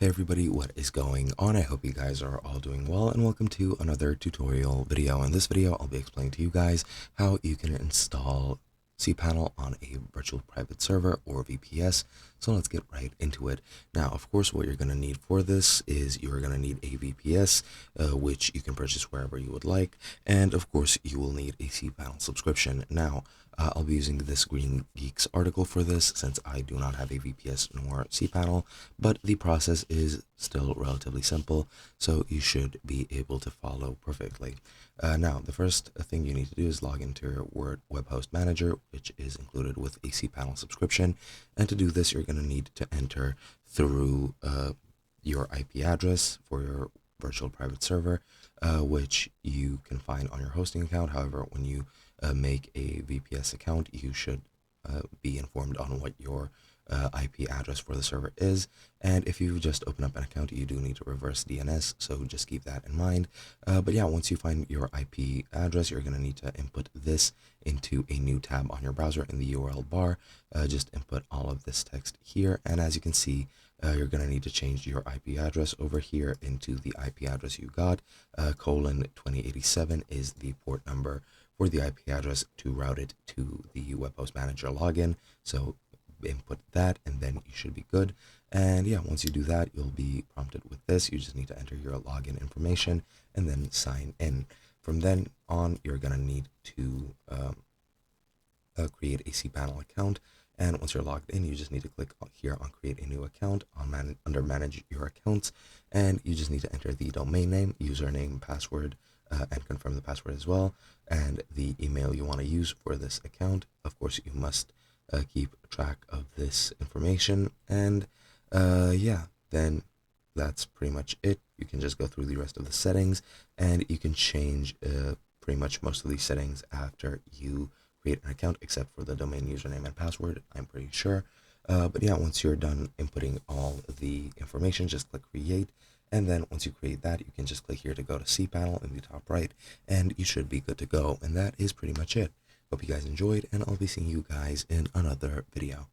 Hey everybody, what is going on? I hope you guys are all doing well, and welcome to another tutorial video. In this video, I'll be explaining to you guys how you can install cPanel on a virtual private server or VPS. So let's get right into it. Now, of course, what you're going to need for this is you're going to need a VPS, which you can purchase wherever you would like. And of course, you will need a cPanel subscription. Now, I'll be using this Green Geeks article for this since I do not have a VPS nor cPanel, but the process is still relatively simple, so you should be able to follow perfectly. Now, the first thing you need to do is log into your web host manager, which is included with a cPanel subscription. And to do this, you're going to need to enter through your IP address for your virtual private server, which you can find on your hosting account. However, when you make a VPS account, you should be informed on what your IP address for the server is. And if you just open up an account, you do need to reverse DNS, so just keep that in mind. But yeah, once you find your IP address, you're going to need to input this into a new tab on your browser in the URL bar. Just input all of this text here, and as you can see, you're going to need to change your IP address over here into the IP address you got. :2087 is the port number for the IP address to route it to the web host manager login. So input that, and then you should be good. And yeah, once you do that, you'll be prompted with this. You just need to enter your login information and then sign in. From then on, you're going to need to create a cPanel account. And once you're logged in, you just need to click here on create a new account under manage your accounts. And you just need to enter the domain name, username, password, and confirm the password as well, and the email you want to use for this account. Of course, you must keep track of this information. And yeah, then that's pretty much it. You can just go through the rest of the settings, and you can change pretty much most of these settings after you create an account, except for the domain username and password, I'm pretty sure. But yeah, once you're done inputting all the information, just click create. And then once you create that, you can just click here to go to cPanel in the top right, and you should be good to go. And that is pretty much it. Hope you guys enjoyed, and I'll be seeing you guys in another video.